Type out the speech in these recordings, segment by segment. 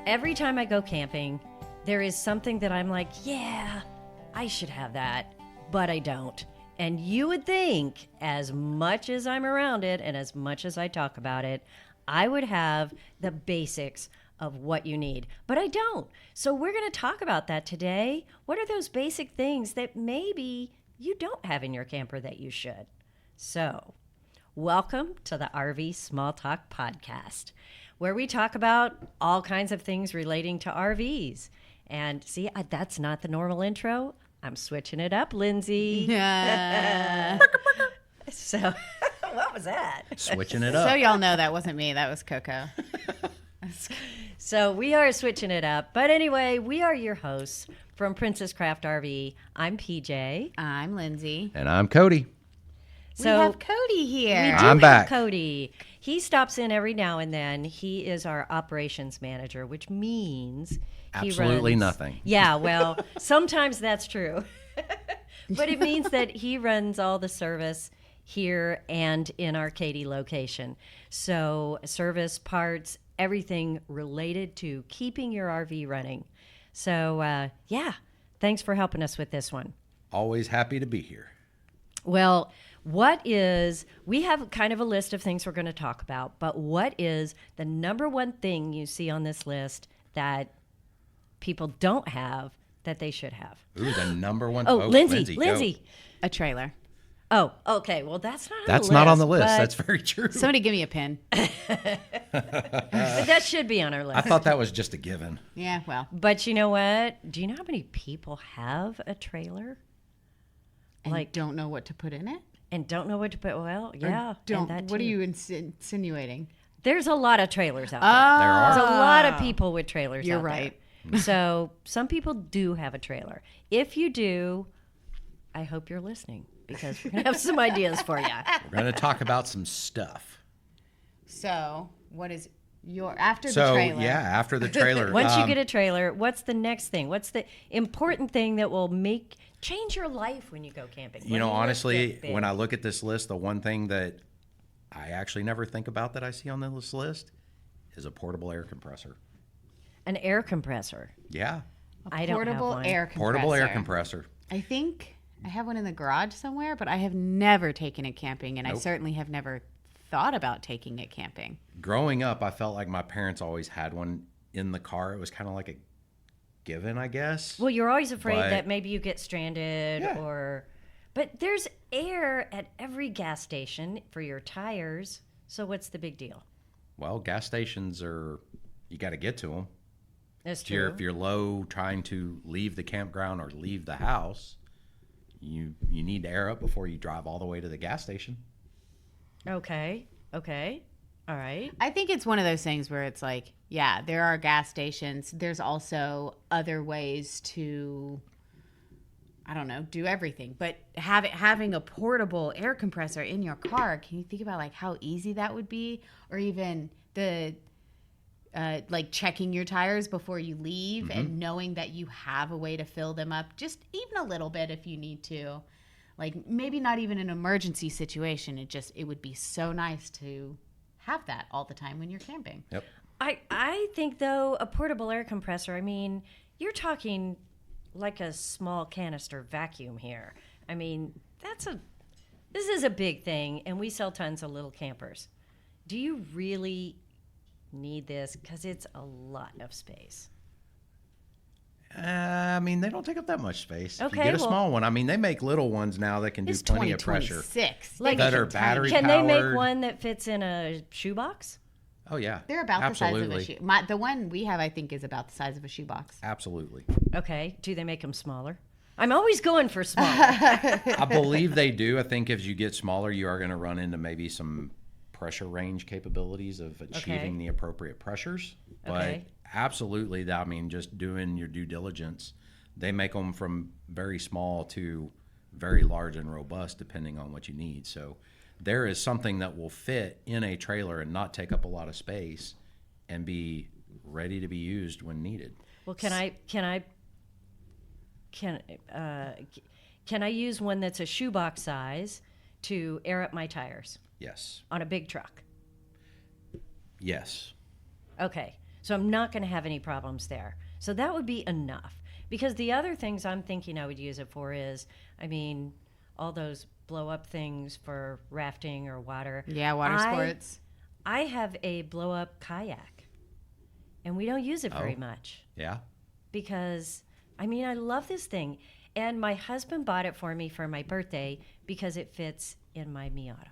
every time I go camping, there is something that I'm like, yeah, I should have that, but I don't. And you would think, as much as I'm around it and as much as I talk about it, I would have the basics of what you need, but I don't. So we're going to talk about that today. What are those basic things that maybe you don't have in your camper that you should? So, welcome to the RV Small Talk Podcast, where we talk about all kinds of things relating to RVs. And see, that's not the normal intro. I'm switching it up, Lindsay. So, what was that? Switching it up. So y'all know that wasn't me. That was Coco. So we are switching it up. But anyway, we are your hosts from Princess Craft RV. I'm PJ. I'm Lindsay. And I'm Cody. So we have Cody here. We do I'm back. have Cody. He stops in every now and then. He is our operations manager, which means Absolutely he runs, nothing. Yeah, well, sometimes that's true. But it means that he runs all the service here and in our Katy location. So service, parts, everything related to keeping your RV running. So, yeah, thanks for helping us with this one. Always happy to be here. Well, we have kind of a list of things we're going to talk about, but what is the number one thing you see on this list that people don't have that they should have? Ooh, the number one. Oh, Lindsay. Go. A trailer. Oh, okay. Well, that's not on That's the list. not on the list. But, That's very true. Somebody give me a pin. but that should be on our list. I thought that was just a given. Yeah, well. But you know what? Do you know how many people have a trailer? And don't know what to put in it? And don't know what to put. Well, yeah. What are you insinuating? There's a lot of trailers out there. There are. There's a lot of people with trailers You're out right. there. So some people do have a trailer. If you do, I hope you're listening because we're going to have some ideas for you. We're going to talk about some stuff. So, what is after the trailer? Yeah, after the trailer. Once you get a trailer, what's the next thing? What's the important thing that will change your life when you go camping? You know, honestly, when I look at this list, the one thing that I actually never think about that I see on this list is a portable air compressor. An air compressor. Yeah. I don't have Portable one. air compressor. Portable air compressor. I think I have one in the garage somewhere, but I have never taken it camping, and I certainly have never thought about taking it camping. Growing up, I felt like my parents always had one in the car. It was kind of like a given, I guess. Well, you're always afraid that maybe you get stranded Yeah. But there's air at every gas station for your tires. So what's the big deal? Well, gas stations you got to get to them. That's true. If you're low trying to leave the campground or leave the house, you need to air up before you drive all the way to the gas station. Okay. All right. I think it's one of those things where it's like, yeah, there are gas stations. There's also other ways to, I don't know, do everything. But having a portable air compressor in your car, can you think about like how easy that would be? Or even the like checking your tires before you leave and knowing that you have a way to fill them up just even a little bit if you need to. Like maybe not even an emergency situation. It would be so nice to have that all the time when you're camping. Yep. I think, though, a portable air compressor, I mean, you're talking like a small canister vacuum here. I mean, this is a big thing, and we sell tons of little campers. Do you really need this? Because it's a lot of space. I mean, they don't take up that much space. Okay, you get a small one. I mean, they make little ones now that can do It's plenty of pressure. 2026. Like, that are battery Can powered. they make one that fits in a shoebox? Oh, yeah. They're about Absolutely. the size of a shoe. The one we have, I think, is about the size of a shoebox. Absolutely. Okay. Do they make them smaller? I'm always going for smaller. I believe they do. I think as you get smaller, you are going to run into maybe some pressure range capabilities of achieving the appropriate pressures. But absolutely, I mean, just doing your due diligence, they make them from very small to very large and robust, depending on what you need. So there is something that will fit in a trailer and not take up a lot of space and be ready to be used when needed. Well, can I use one that's a shoebox size to air up my tires Yes. on a big truck? Yes. Okay. So I'm not going to have any problems there. So that would be enough. Because the other things I'm thinking I would use it for is, I mean, all those blow up things for rafting or water. Yeah, water sports. I have a blow up kayak, and we don't use it very much. Yeah. Because, I mean, I love this thing. And my husband bought it for me for my birthday because it fits in my Miata.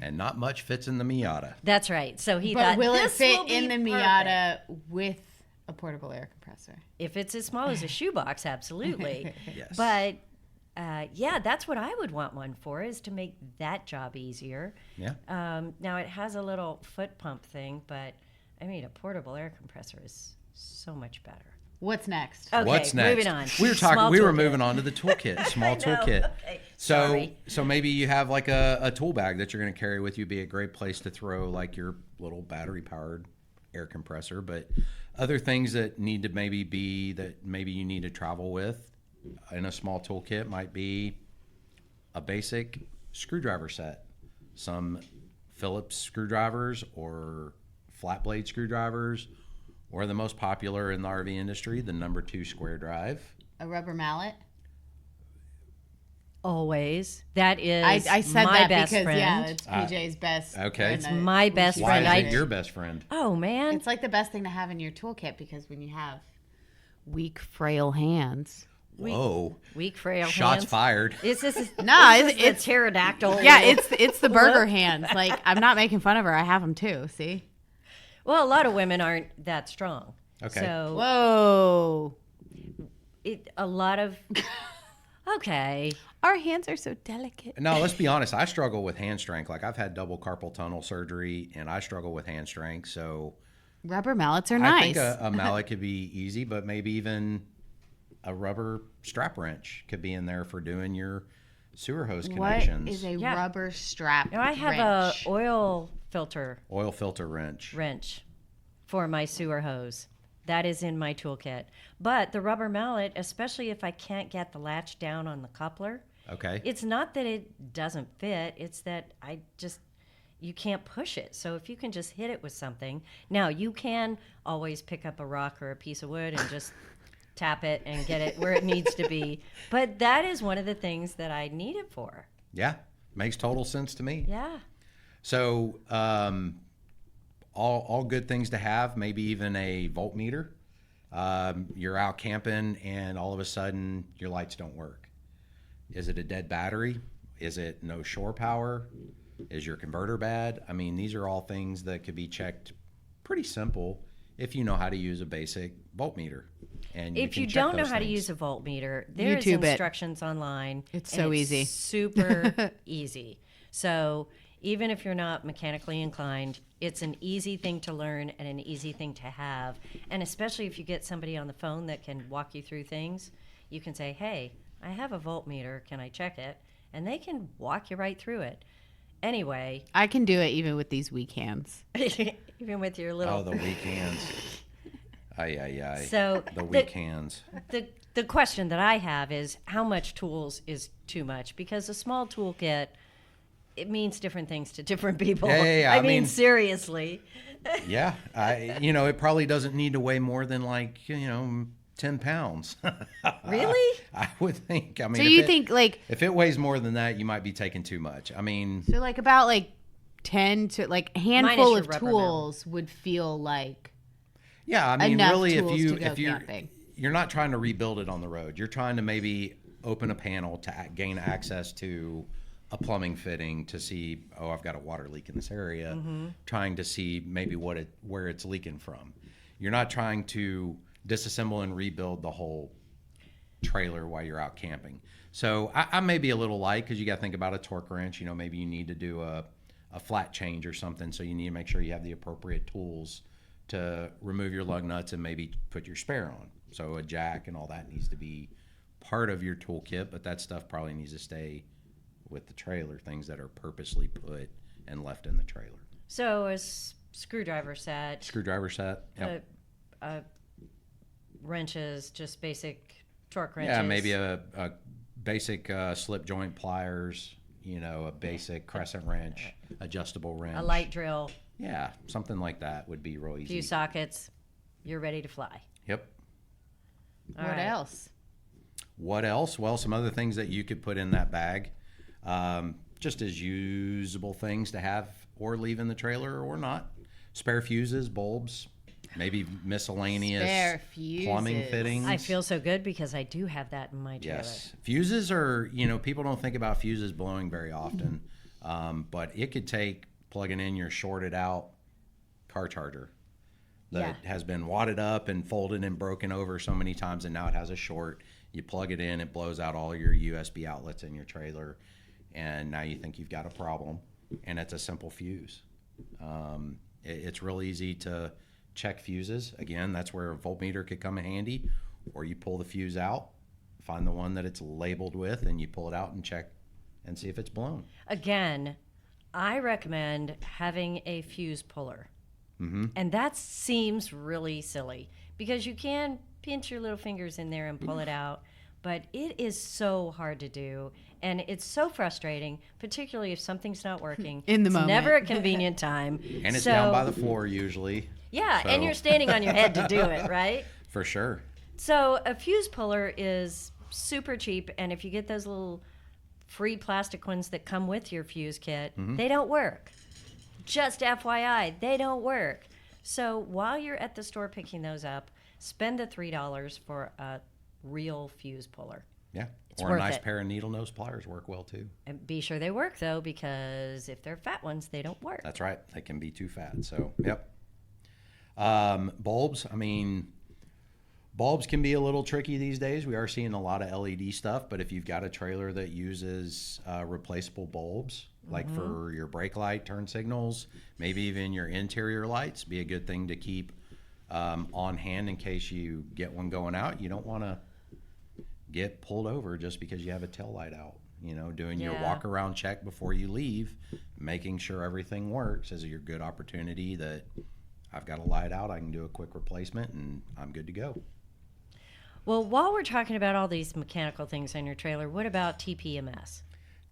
And not much fits in the Miata. That's right. So he But thought, will it this fit will be in the perfect. Miata with a portable air compressor? If it's as small as a shoebox, absolutely. Yes. But yeah, that's what I would want one for, is to make that job easier. Yeah. Now it has a little foot pump thing, but I mean, a portable air compressor is so much better. What's next? Okay, What's next? moving on. We were talking. Small We were toolkit. moving on to the toolkit, small toolkit. Okay. So, Sorry. so maybe you have like a tool bag that you're going to carry with you. Be a great place to throw like your little battery powered air compressor. But other things that need to maybe be that maybe you need to travel with in a small toolkit might be a basic screwdriver set, some Phillips screwdrivers or flat blade screwdrivers, or the most popular in the RV industry, the number 2 square drive. A rubber mallet? Always. That is I said my that best because, friend. yeah, it's PJ's best. Okay. friend It's that my best she's Why friend. is I- it your best friend? Oh, man. It's like the best thing to have in your toolkit, because when you have weak, frail hands. Whoa. Weak, frail Shots hands. fired. It's this is No, this is the it's pterodactyl. yeah, it's the burger hands. Like, I'm not making fun of her. I have them too. See? Well, a lot of women aren't that strong. Okay. So Whoa. a lot of okay. Our hands are so delicate. No, let's be honest. I struggle with hand strength. Like I've had double carpal tunnel surgery, and I struggle with hand strength. So Rubber mallets are I nice. think a mallet could be easy, but maybe even a rubber strap wrench could be in there for doing your sewer hose connections. What is a Yeah. rubber strap Now I have wrench? a oil filter Oil filter wrench. for my sewer hose. That is in my toolkit. But the rubber mallet, especially if I can't get the latch down on the coupler, Okay. it's not that it doesn't fit, it's that you can't push it. So if you can just hit it with something. Now, you can always pick up a rock or a piece of wood and just tap it and get it where it needs to be. But that is one of the things that I need it for. Yeah. Makes total sense to me. Yeah. So, all good things to have. Maybe even a voltmeter. You're out camping, and all of a sudden your lights don't work. Is it a dead battery? Is it no shore power? Is your converter bad? I mean, these are all things that could be checked pretty simple if you know how to use a basic voltmeter. And If can you check don't know those how to things. use a voltmeter, there's YouTube it. instructions online. It's and so easy. Super easy. So even if you're not mechanically inclined, it's an easy thing to learn and an easy thing to have. And especially if you get somebody on the phone that can walk you through things, you can say, hey, I have a voltmeter. Can I check it? And they can walk you right through it. Anyway, I can do it even with these weak hands. even with your little... Oh, the weak hands. Ay, ay, ay. So the weak hands. The question that I have is how much tools is too much? Because a small toolkit, it means different things to different people. Yeah. I I mean, mean- seriously. Yeah. It probably doesn't need to weigh more than 10 pounds. Really? I would think. I mean, So if you it- think like if it weighs more than that, you might be taking too much. I mean, so like about like 10 to like handful your of rubber tools would feel like yeah. I mean, enough really, tools to go if you're camping. you're not trying to rebuild it on the road. You're trying to maybe open a panel to gain access to a plumbing fitting to see, oh, I've got a water leak in this area. Trying to see maybe where it's leaking from. You're not trying to disassemble and rebuild the whole trailer while you're out camping. So I may be a little light because you got to think about a torque wrench. Maybe you need to do a flat change or something. So you need to make sure you have the appropriate tools to remove your lug nuts and maybe put your spare on. So a jack and all that needs to be part of your toolkit, but that stuff probably needs to stay with the trailer, things that are purposely put and left in the trailer. So a screwdriver set, Screwdriver set. Yep. wrenches, just basic torque wrenches. Yeah, maybe a basic slip joint pliers, a basic crescent wrench, adjustable wrench. a light drill, Yeah, something like that would be real a easy. few sockets. you're ready to fly. Yep. All What right. else? What else? Well, some other things that you could put in that bag, just as usable things to have or leave in the trailer or not. Spare fuses, bulbs, maybe miscellaneous Spare fuses. plumbing fittings. I feel so good because I do have that in my trailer. Yes. Fuses are, people don't think about fuses blowing very often, but it could take plugging in your shorted out car charger that has been wadded up and folded and broken over so many times, and now it has a short. You plug it in, it blows out all your USB outlets in your trailer, and now you think you've got a problem, and it's a simple fuse. It's real easy to check fuses. Again, that's where a voltmeter could come in handy, or you pull the fuse out, find the one that it's labeled with, and you pull it out and check and see if it's blown. Again, I recommend having a fuse puller. Mm-hmm. And that seems really silly because you can pinch your little fingers in there and pull it out, but it is so hard to do. And it's so frustrating, particularly if something's not working. In the it's moment. never a convenient time. And it's down by the floor usually. Yeah, so. and you're standing on your head to do it, right? For sure. So a fuse puller is super cheap, and if you get those little free plastic ones that come with your fuse kit, they don't work. Just FYI, they don't work. So while you're at the store picking those up, spend the $3 for a real fuse puller. Yeah. It's or a worth nice it. pair of needle nose pliers work well too. And be sure they work, though, because if they're fat ones, they don't work. That's right. They can be too fat. So, yep. Bulbs. Bulbs can be a little tricky these days. We are seeing a lot of LED stuff, but if you've got a trailer that uses replaceable bulbs, like for your brake light, turn signals, maybe even your interior lights, be a good thing to keep on hand in case you get one going out. You don't want to get pulled over just because you have a tail light out. Doing your walk around check before you leave, making sure everything works is your good opportunity that I've got a light out, I can do a quick replacement, and I'm good to go. Well, while we're talking about all these mechanical things on your trailer, what about TPMS?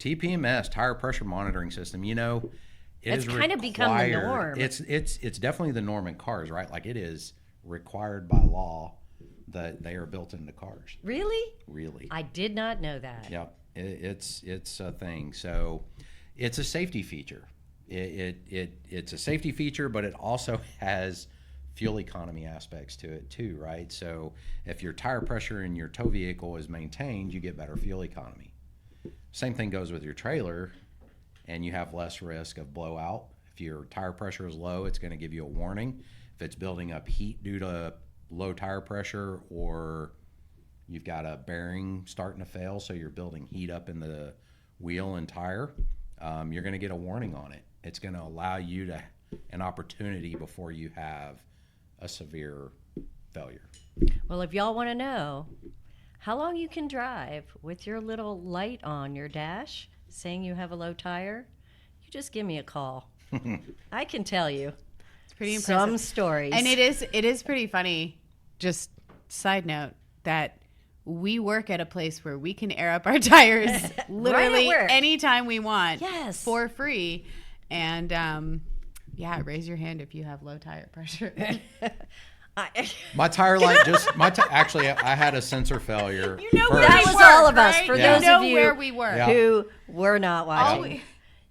TPMS, tire pressure monitoring system. It's kind of become the norm. It's definitely the norm in cars, right? Like it is required by law that they are built into cars. Really? Really. I did not know that. Yep. It's a thing. So it's a safety feature. It's a safety feature, but it also has fuel economy aspects to it too, right? So if your tire pressure in your tow vehicle is maintained, you get better fuel economy. Same thing goes with your trailer, and you have less risk of blowout. If your tire pressure is low, it's going to give you a warning. If it's building up heat due to low tire pressure, or you've got a bearing starting to fail, so you're building heat up in the wheel and tire, you're going to get a warning on it. It's going to allow you an opportunity before you have a severe failure. Well, if y'all want to know how long you can drive with your little light on your dash saying you have a low tire, you just give me a call. I can tell you. It's pretty impressive. Some stories. And it is pretty funny, just side note, that we work at a place where we can air up our tires literally work. anytime we want. Yes. For free. And raise your hand if you have low tire pressure. My tire light actually, I had a sensor failure. that was all of us. For those of you where we were. who were not watching.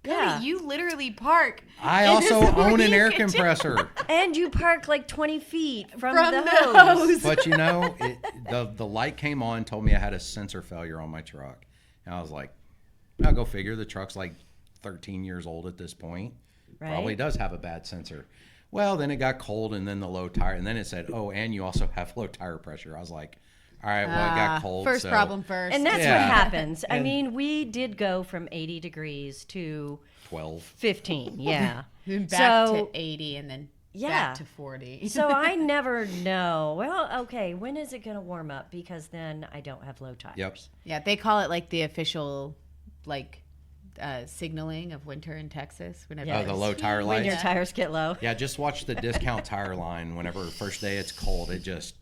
Cody, you literally park. I also own an air compressor. And you park like 20 feet from the hose. But the light came on, told me I had a sensor failure on my truck. And I was like, I'll go figure. The truck's like 13 years old at this point. Right. Probably does have a bad sensor. Well, then it got cold, and then the low tire, and then it said, oh, and you also have low tire pressure. I was like, all right, well, it got cold. First problem first. And that's what happens. I mean, we did go from 80 degrees to 15. Yeah. Back to 80 and then back to 40. So I never know. Well, okay, when is it going to warm up? Because then I don't have low tires. Yep. Yeah, they call it like the official signaling of winter in Texas. Whenever the low tire lights. When your tires get low. Yeah, just watch the discount tire line. Whenever first day it's cold, it's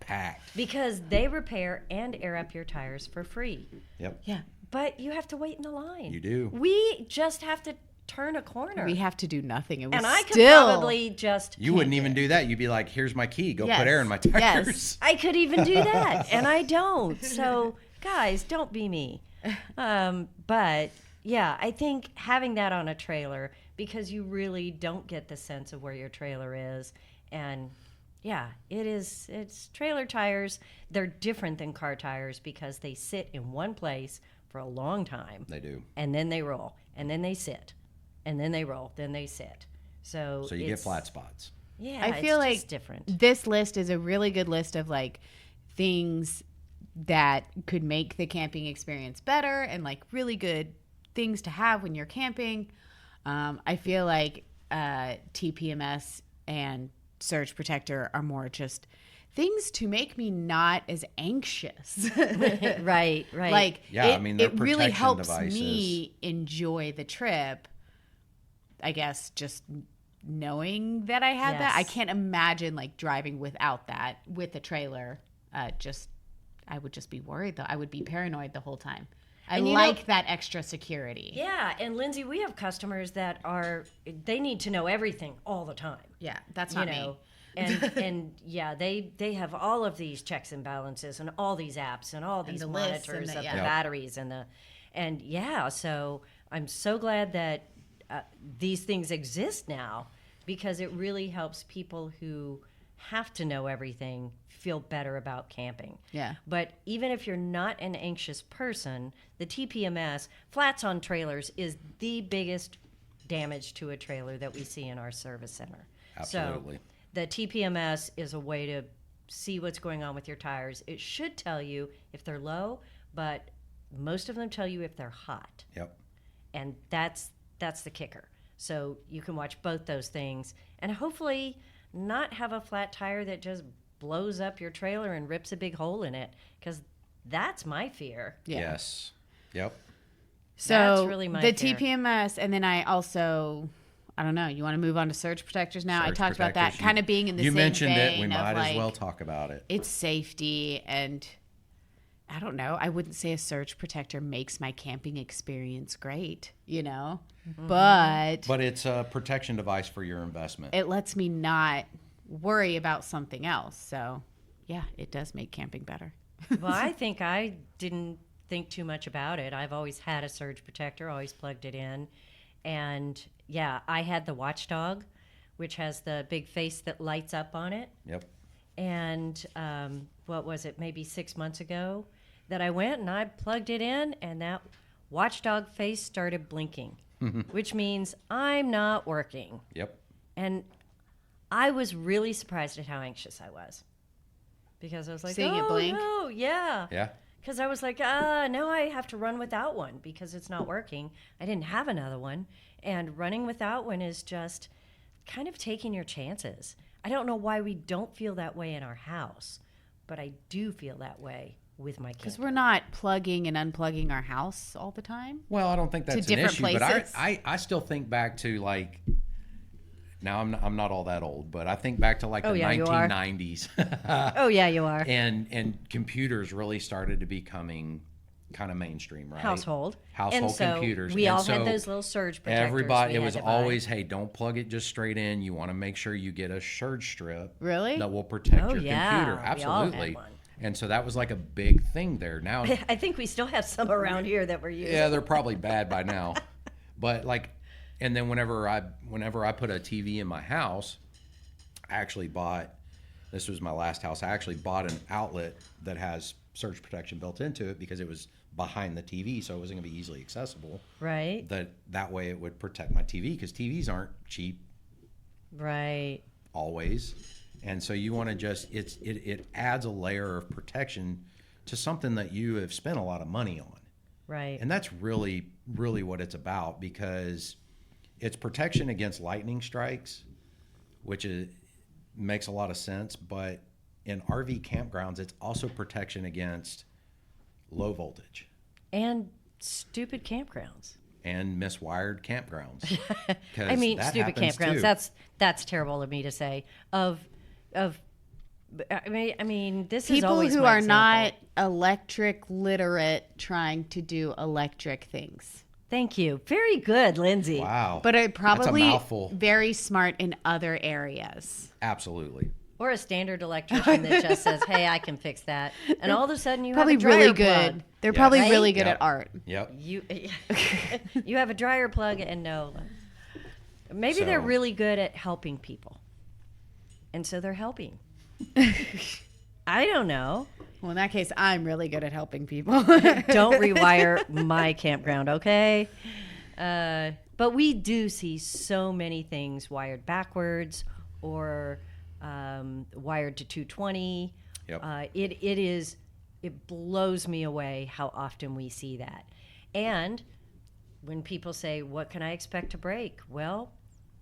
packed. Because they repair and air up your tires for free. Yep. Yeah. But you have to wait in the line. You do. We just have to turn a corner. We have to do nothing, and I could still probably just. You wouldn't even do that. You'd be like, "Here's my key. Go Yes. put air in my tires." Yes. I could even do that, and I don't. So, guys, don't be me. But yeah, I think having that on a trailer, because you really don't get the sense of where your trailer is, and yeah, it's trailer tires. They're different than car tires because they sit in one place for a long time. They do. And then they roll, and then they sit, and then they roll, then they sit. So you get flat spots. Yeah, I feel it's like just different. This list is a really good list of like things that could make the camping experience better and like really good things to have when you're camping. I feel like TPMS and surge protector are more just things to make me not as anxious. Right. Like, Yeah, it, I mean, they're it really protection helps devices. me enjoy the trip. I guess just knowing that I had that. I Yes. can't imagine like driving without that with a trailer. I would just be worried though. I would be paranoid the whole time. I And you like know- that extra security. Yeah, and Lindsay, we have customers that they need to know everything all the time. Yeah, that's not you me. know, and yeah, they have all of these checks and balances and all these apps and all these the lists and monitors the- of yeah. the Yep. batteries and yeah, so I'm so glad that these things exist now because it really helps people who have to know everything feel better about camping. Yeah. But even if you're not an anxious person, the TPMS, flats on trailers, is the biggest damage to a trailer that we see in our service center. Absolutely. So the TPMS is a way to see what's going on with your tires. It should tell you if they're low, but most of them tell you if they're hot. Yep. And that's the kicker. So you can watch both those things and hopefully not have a flat tire that just blows up your trailer and rips a big hole in it, because that's my fear. Yeah. Yes. Yep. So That's really my the fear. TPMS, and then I don't know. You want to move on to surge protectors now? I Surge talked about that protectors. kind of being in the You same mentioned it. We vein might of as like, well talk about it. it's safety, and I don't know. I wouldn't say a surge protector makes my camping experience great, you know, but But it's a protection device for your investment. it lets me not worry about something else. So, yeah, it does make camping better. Well, I think I didn't think too much about it. I've always had a surge protector, always plugged it in. And yeah, I had the Watchdog, which has the big face that lights up on it. Yep. And what was it, maybe 6 months ago, that I went and I plugged it in, and that Watchdog face started blinking, which means I'm not working. Yep. And I was really surprised at how anxious I was, because I was like, Seeing it oh, blink? no, yeah. Yeah. Because I was like, now I have to run without one because it's not working. I didn't have another one. And running without one is just kind of taking your chances. I don't know why we don't feel that way in our house, but I do feel that way with my Because kids. we're not plugging and unplugging our house all the time. Well, I don't think that's an different issue, places. but I still think back to like. Now I'm not all that old, but I think back to like Oh, the yeah, you are. 1990s, Oh, yeah, you are. and computers really started to becoming kind of mainstream, right? Household Household and so computers. We And all so had those little surge protectors. Everybody, we it had was to buy. always, hey, don't plug it just straight in. You want to make sure you get a surge strip Really? that will protect Oh, your yeah, computer. we all had Absolutely. one. And so that was like a big thing there. Now, I think we still have some around here that we're using. yeah, they're probably bad by now, but like, and then whenever I put a TV in my house, I actually bought. This was my last house. I actually bought an outlet that has surge protection built into it because it was behind the TV, so it wasn't going to be easily accessible. Right, That way it would protect my TV, because TVs aren't cheap right. always, and so you want to just it adds a layer of protection to something that you have spent a lot of money on. Right. And that's really what it's about, because it's protection against lightning strikes, which makes a lot of sense. But in RV campgrounds, it's also protection against low voltage And stupid campgrounds. and miswired campgrounds. I mean, 'Cause that stupid happens campgrounds. too. That's terrible of me to say. I mean, this is People always who my are not example. electric literate trying to do electric things. Thank you. Very good, Lindsay. Wow. But it probably That's a mouthful. very smart in other areas. Absolutely. Or a standard electrician that just says, "Hey, I can fix that," and all of a sudden you Probably have a dryer really plug. good. They're Yeah. probably Right? really good Yep. at art. Yep. You you have a dryer plug and no. Maybe they're So- really good at helping people, and so they're helping. I don't know. Well, in that case, I'm really good at helping people. Don't rewire my campground, okay? But we do see so many things wired backwards or wired to 220. Yep. It blows me away how often we see that. And when people say, "What can I expect to break?" Well,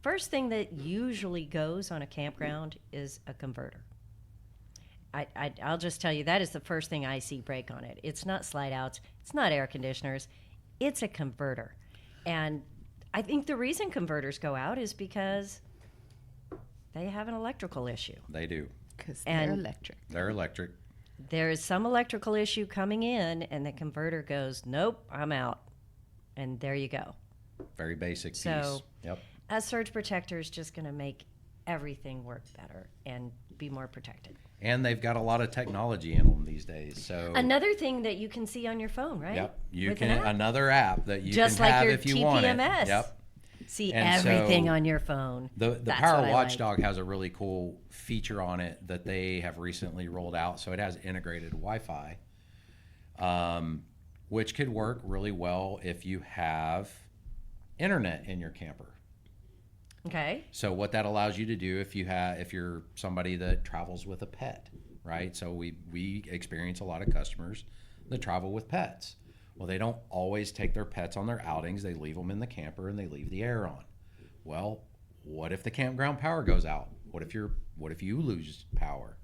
first thing that usually goes on a campground is a converter. I'll just tell you, that is the first thing I see break on it. It's not slide outs. It's not air conditioners. It's a converter. And I think the reason converters go out is because they have an electrical issue. They do. Because And- they're electric. They're electric. There is some electrical issue coming in, and the converter goes, "Nope, I'm out." And there you go. Very basic piece. So- Yep. A surge protector is just going to make everything work better and be more protected. And they've got a lot of technology in them these days. So Another thing that you can see on your phone, right? Yep. You With an can app. another app that you Just can like have your if you want it. TPMS. Yep. See And everything so on your phone. The That's Power what I like. Watchdog has a really cool feature on it that they have recently rolled out. So it has integrated Wi-Fi, which could work really well if you have internet in your camper. Okay. So what that allows you to do if you're somebody that travels with a pet, right? So we experience a lot of customers that travel with pets. Well, they don't always take their pets on their outings. They leave them in the camper and they leave the air on. Well, what if the campground power goes out? What if you lose power?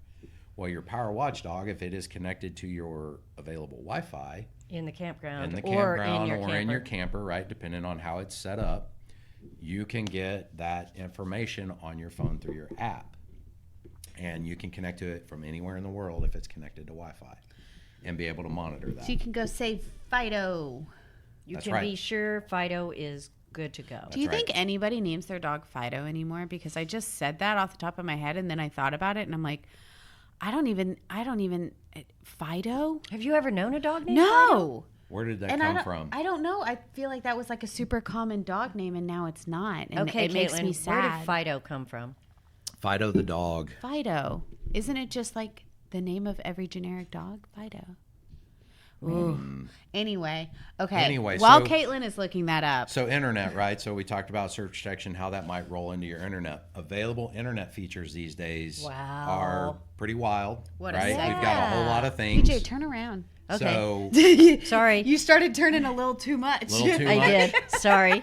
Well, your Power Watchdog, if it is connected to your available Wi-Fi In the campground. in the or campground in your or camper. in your camper, right, depending on how it's set up, you can get that information on your phone through your app. And you can connect to it from anywhere in the world if it's connected to Wi-Fi and be able to monitor that. So you can go save Fido. You That's can right. be sure Fido is good to go. Do you That's think right. anybody names their dog Fido anymore? Because I just said that off the top of my head, and then I thought about it, and I'm like, I don't even Fido? Have you ever known a dog named Fido? No. Where did that And come from? I don't know. I feel like that was like a super common dog name, and now it's not. And Okay, it makes Caitlin, me where sad. did Fido come from? Fido the dog. Fido. Isn't it just like the name of every generic dog? Fido. Ooh. Anyway, okay. Anyway, while so- Caitlin is looking that up, So internet, right? So we talked about surge protection, how that might roll into your internet. Available internet features these days Wow. are pretty wild, What a right? segue. We've got a whole lot of things. PJ, turn around. Okay. So Sorry. You started turning a little too much. little too I much. did. Sorry.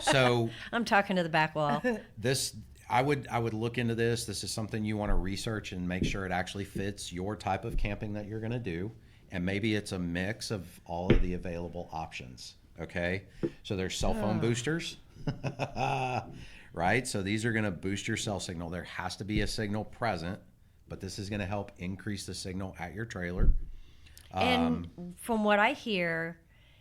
So I'm talking to the back wall. this I would look into this. This is something you want to research and make sure it actually fits your type of camping that you're going to do. And maybe it's a mix of all of the available options. Okay. So there's cell phone boosters, right? So these are going to boost your cell signal. There has to be a signal present, but this is going to help increase the signal at your trailer. And from what I hear,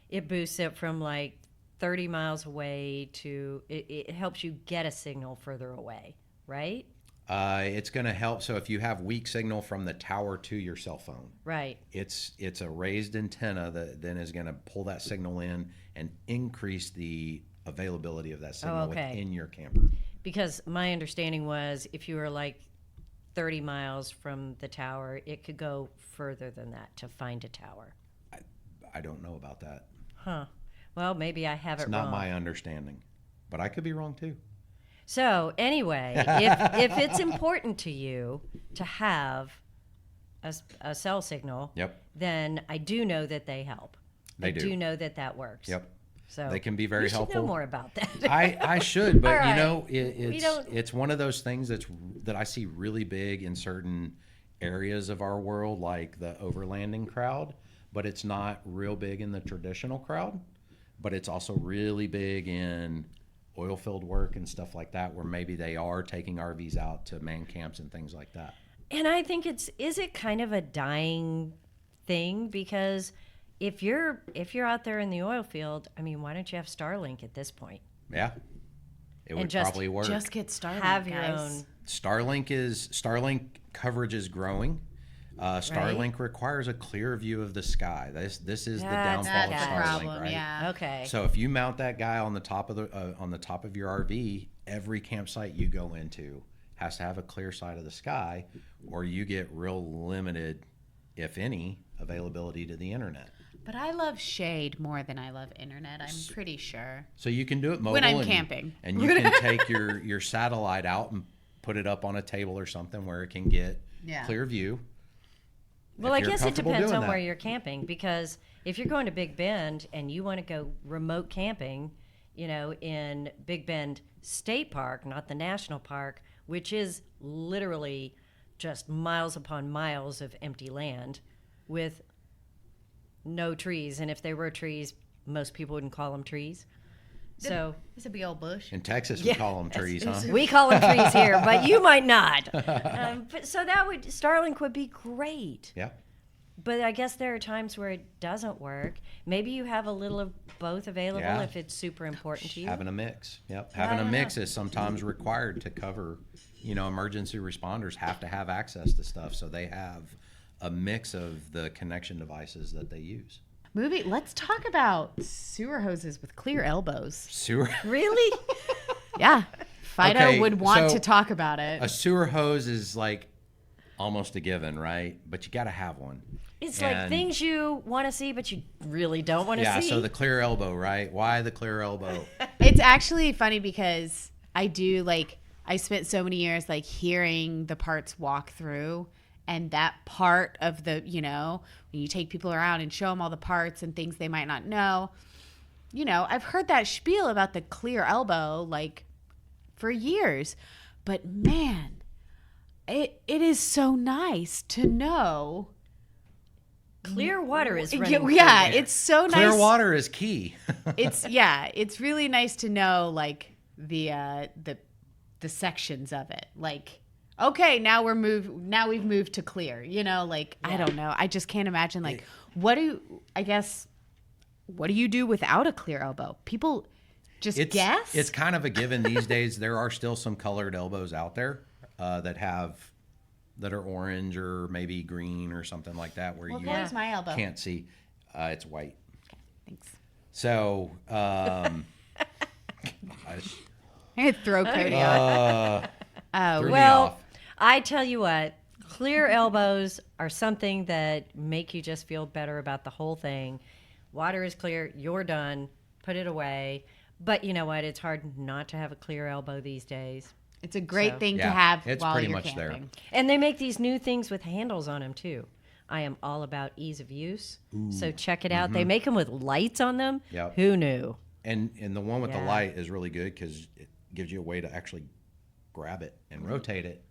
it boosts it from like 30 miles away to, it helps you get a signal further away, right? It's going to help. So if you have weak signal from the tower to your cell phone, Right. it's a raised antenna that then is going to pull that signal in and increase the availability of that signal okay. within your camper. Because my understanding was if you were like 30 miles from the tower, it could go further than that to find a tower. I don't know about that. Huh. Well, maybe I have It's it not wrong. my understanding, but I could be wrong too. So anyway, if it's important to you to have a cell signal, Yep. then I do know that they help. They I do. do know that that works. Yep. So They can be very you should helpful. know more about that. I should, but All right. you know, We don't- it's one of those things that I see really big in certain areas of our world, like the overlanding crowd, but it's not real big in the traditional crowd. But it's also really big in oil field work and stuff like that, where maybe they are taking RVs out to man camps and things like that. And I think is it kind of a dying thing? Because if you're out there in the oil field, I mean, why don't you have Starlink at this point? Yeah. It And would just- probably work. Just get Starlink, Have your guys. own. Starlink coverage is growing. Starlink requires a clear view of the sky. This is the That's downfall of That's the Starlink, problem, right? yeah. Okay. So if you mount that guy on the top of your RV, every campsite you go into has to have a clear side of the sky, or you get real limited, if any, availability to the internet. But I love shade more than I love internet, I'm pretty sure. So you can do it mobile When I'm camping. and you can take your satellite out and put it up on a table or something where it can get clear view. Well, if I you're guess it comfortable depends doing on that. where you're camping, because if you're going to Big Bend and you want to go remote camping, in Big Bend State Park, not the national park, which is literally just miles upon miles of empty land with no trees. And if there were trees, most people wouldn't call them trees. So It's a big old bush. In Texas, we call them trees, huh? we call them trees here, but you might not. But so Starlink would be great. Yeah. But I guess there are times where it doesn't work. Maybe you have a little of both available Yeah. if it's super important to you. Having a mix. Yep. Having a mix is sometimes required to cover, emergency responders have to have access to stuff. So they have a mix of the connection devices that they use. Let's talk about sewer hoses with clear elbows. Sewer. Really? Yeah. Fido Okay, would want so to talk about it. A sewer hose is like almost a given, right? But you got to have one. It's like And- things you want to see, but you really don't want to Yeah, see. so the clear elbow, right? Why the clear elbow? It's actually funny because I spent so many years hearing the parts walk through, and that part of the, when you take people around and show them all the parts and things they might not know, I've heard that spiel about the clear elbow for years, but man, it is so nice to know. Clear water is running Yeah, through it's so nice. Clear water is key. It's really nice to know the sections of it. Okay, now we've moved to clear. I don't know. I just can't imagine what do you do without a clear elbow? People just guess? It's kind of a given these days. There are still some colored elbows out there that are orange or maybe green or something like that where What you color is my elbow? can't see. It's white. Thanks. So, I had throw Cody off. threw me Well, off. I tell you what, clear elbows are something that make you just feel better about the whole thing. Water is clear, you're done, put it away. But you know what? It's hard not to have a clear elbow these days. It's a great So- thing to Yeah, have it's while pretty you're much there. camping. And they make these new things with handles on them too. I am all about ease of use. So check it out. They make them with lights on them. Yep. Who knew? And the one with the Yeah. light is really good because it gives you a way to actually grab it and rotate it.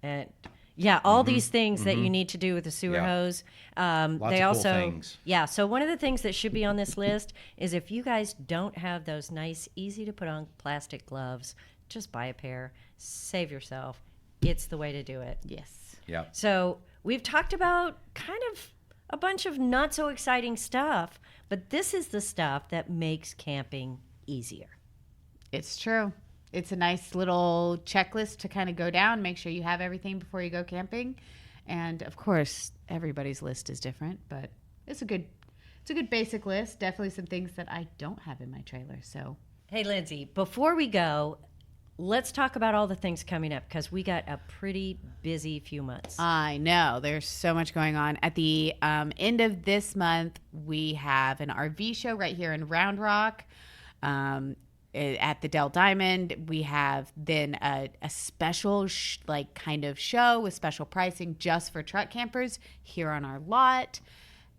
And yeah, all these things that you need to do with a sewer Yeah. hose. Lots They of cool also, things. yeah. So one of the things that should be on this list is if you guys don't have those nice, easy to put on plastic gloves, just buy a pair. Save yourself. It's the way to do it. Yes. Yeah. So we've talked about kind of a bunch of not so exciting stuff, but this is the stuff that makes camping easier. It's true. It's a nice little checklist to kind of go down, make sure you have everything before you go camping. And of course, everybody's list is different, but it's a good basic list. Definitely some things that I don't have in my trailer. So Hey, Lindsay, before we go, let's talk about all the things coming up because we got a pretty busy few months. I know there's so much going on. At the end of this month, we have an RV show right here in Round Rock. At the Del Diamond, we have then a special kind of show with special pricing just for truck campers here on our lot.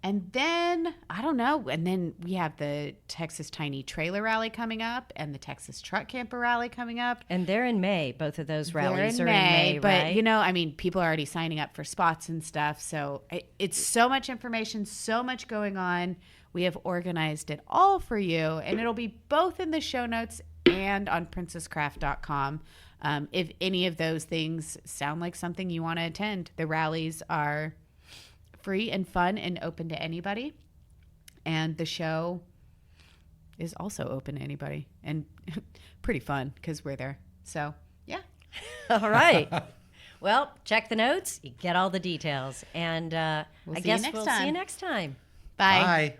And then, I don't know, and then we have the Texas Tiny Trailer Rally coming up and the Texas Truck Camper Rally coming up. And they're in May. Both of those rallies They're are in May, but right? people are already signing up for spots and stuff. So it's so much information, so much going on. We have organized it all for you, and it'll be both in the show notes and on princesscraft.com. If any of those things sound like something you want to attend, the rallies are free and fun and open to anybody. And the show is also open to anybody and pretty fun because we're there. So, yeah. All right. Well, check the notes. You get all the details. And I We'll see you guess next we'll time. see you next time. Bye. Bye.